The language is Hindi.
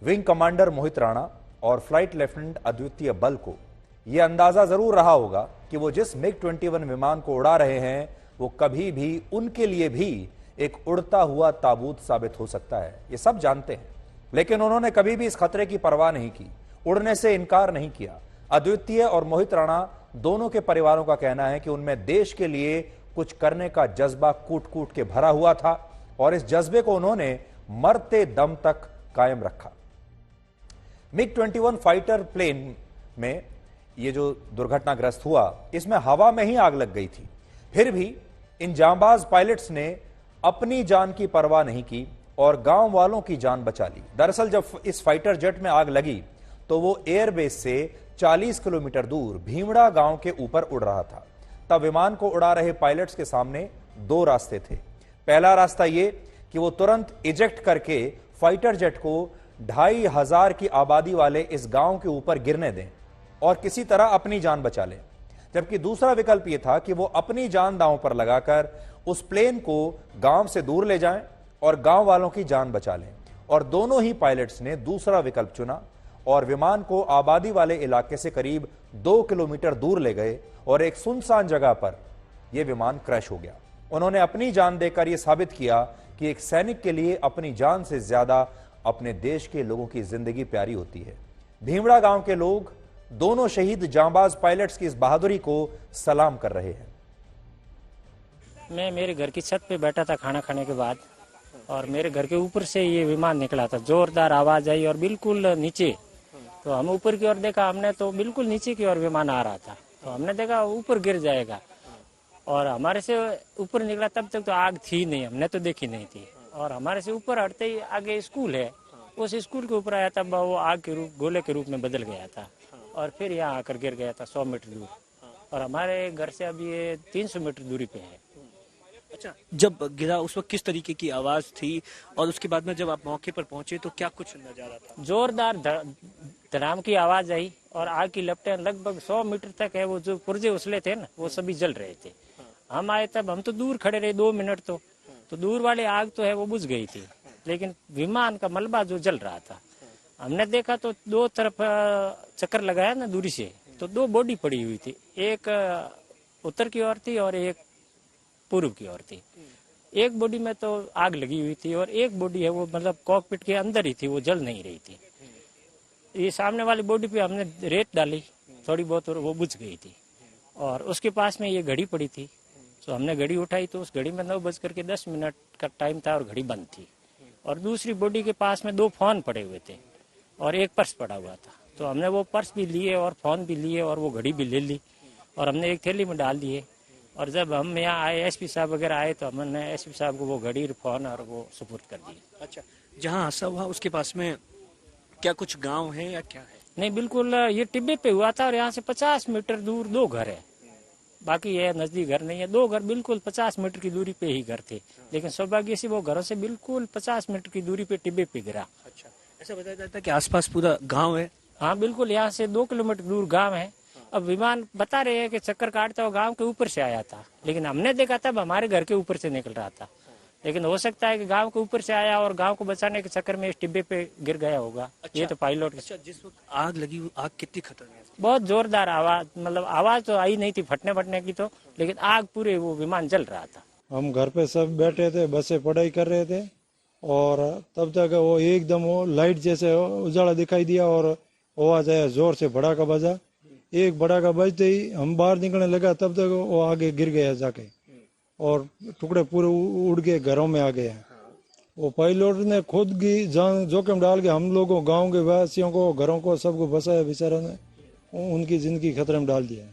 विंग कमांडर मोहित राणा और फ्लाइट लेफ्टिनेंट अद्वितीय बल को यह अंदाजा जरूर रहा होगा कि वो जिस मिग-21 विमान को उड़ा रहे हैं वो कभी भी उनके लिए भी एक उड़ता हुआ ताबूत साबित हो सकता है। ये सब जानते हैं, लेकिन उन्होंने कभी भी इस खतरे की परवाह नहीं की, उड़ने से इनकार नहीं किया। अद्वितीय और मोहित राणा दोनों के परिवारों का कहना है कि उनमें देश के लिए कुछ करने का जज्बा कूट कूट के भरा हुआ था और इस जज्बे को उन्होंने मरते दम तक कायम रखा। मिग-21 फाइटर प्लेन में ये जो दुर्घटनाग्रस्त हुआ, इसमें हवा में ही आग लग गई थी। फिर भी इन जांबाज पायलट्स ने अपनी जान की परवाह नहीं की और गांव वालों की जान बचा ली। दरअसल जब इस फाइटर जेट में आग लगी तो वो एयरबेस से 40 किलोमीटर दूर भीमड़ा गांव के ऊपर उड़ रहा था। तब विमान को उड़ा रहे पायलट्स के सामने दो रास्ते थे। पहला रास्ता ये कि वो तुरंत इजेक्ट करके फाइटर जेट को 2500 की आबादी वाले इस गांव के ऊपर गिरने दें और किसी तरह अपनी जान बचा लें, जबकि दूसरा विकल्प यह था कि वो अपनी जान दांव पर लगाकर उस प्लेन को गांव से दूर ले जाएं और गांव वालों की जान बचा लें। और दोनों ही पायलट्स ने दूसरा विकल्प चुना और विमान को आबादी वाले इलाके से करीब 2 किलोमीटर दूर ले गए और एक सुनसान जगह पर यह विमान क्रैश हो गया। उन्होंने अपनी जान देकर यह साबित किया कि एक सैनिक के लिए अपनी जान से ज्यादा अपने देश के लोगों की जिंदगी प्यारी होती है। भीमड़ा गांव के लोग दोनों शहीद जांबाज पायलट्स की इस बहादुरी को सलाम कर रहे हैं। मैं मेरे घर की छत पे बैठा था खाना खाने के बाद और मेरे घर के ऊपर से ये विमान निकला था। जोरदार आवाज आई और बिल्कुल नीचे, तो हम ऊपर की ओर देखा, हमने तो बिल्कुल नीचे की ओर विमान आ रहा था, तो हमने देखा ऊपर गिर जाएगा और हमारे से ऊपर निकला। तब तक तो आग थी नहीं, हमने तो देखी नहीं थी। और हमारे से ऊपर हटते ही आगे स्कूल है, उस स्कूल के ऊपर आया था, वो आग के रूप, गोले के रूप में बदल गया था और फिर यहाँ आकर गिर गया था 100 मीटर दूर। और हमारे घर से अभी ये 300 मीटर दूरी पे है। अच्छा, जब गिरा उस वक्त किस तरीके की आवाज थी और उसके बाद में जब आप मौके पर पहुंचे तो क्या कुछ नजारा था? जोरदार धड़ाम की आवाज आई और आग की लपटें लगभग 100 मीटर तक है, वो जो पुर्जे उछले थे ना वो सभी जल रहे थे। हम आए तब हम तो दूर खड़े रहे 2 मिनट, तो दूर वाली आग तो है वो बुझ गई थी, लेकिन विमान का मलबा जो जल रहा था हमने देखा तो दो तरफ चक्कर लगाया ना दूरी से, तो 2 बॉडी पड़ी हुई थी, एक उत्तर की ओर थी और एक पूर्व की ओर थी। एक बॉडी में तो आग लगी हुई थी और एक बॉडी है वो मतलब कॉकपिट के अंदर ही थी, वो जल नहीं रही थी। ये सामने वाली बॉडी पे हमने रेत डाली थोड़ी बहुत और वो बुझ गई थी। और उसके पास में ये घड़ी पड़ी थी, तो हमने घड़ी उठाई तो उस घड़ी में 9:10 का टाइम था और घड़ी बंद थी। और दूसरी बॉडी के पास में 2 फोन पड़े हुए थे और एक पर्स पड़ा हुआ था, तो हमने वो पर्स भी लिए और फोन भी लिए और वो घड़ी भी ले ली और हमने एक थैली में डाल दिए। और जब हम यहाँ आए, एसपी साहब वगैरह आए, तो हमने एसपी साहब को वो घड़ी, फोन और वो सुपुर्द कर दी। अच्छा, जहाँ हादसा हुआ उसके पास में क्या कुछ गांव है या क्या है? नहीं, बिल्कुल ये टिब्बे पे हुआ था और यहाँ से 50 मीटर दूर 2 घर है, बाकी ये नजदीक घर नहीं है। 2 घर बिल्कुल 50 मीटर की दूरी पे ही घर थे, लेकिन सौभाग्य से वो घरों से बिल्कुल 50 मीटर की दूरी पे टिब्बे पे गिरा। अच्छा, ऐसा बताया जाता है कि आसपास पूरा गांव है? हाँ बिल्कुल, यहाँ से 2 किलोमीटर दूर गांव है। अब विमान बता रहे हैं कि चक्कर काटता हुआ गांव के ऊपर से आया था, लेकिन हमने देखा तब हमारे घर के ऊपर से निकल रहा था, लेकिन हो सकता है कि गांव के ऊपर से आया और गांव को बचाने के चक्कर में इस टिब्बे पे गिर गया होगा। अच्छा, ये तो पायलट। अच्छा, जिस वक्त आग लगी, आग कितनी खतरनाक? बहुत जोरदार आवाज, मतलब आवाज तो आई नहीं थी फटने की तो, लेकिन आग पूरे वो विमान जल रहा था। हम घर पे सब बैठे थे, बस से पढ़ाई कर रहे थे और तब तक वो एकदम वो लाइट जैसे उजाला दिखाई दिया और आवाज आया, जोर से भड़ाका बजा। एक भड़ाका बजते ही हम बाहर निकलने लगा, तब तक वो आगे गिर गया जाके और टुकड़े पूरे उड़ के घरों में आ गए। वो पायलट ने खुद की जान जोखिम डाल के हम लोगों, गांव के वासियों को, घरों को, सबको बचाया। बेचारा ने उनकी जिंदगी खतरे में डाल दिया।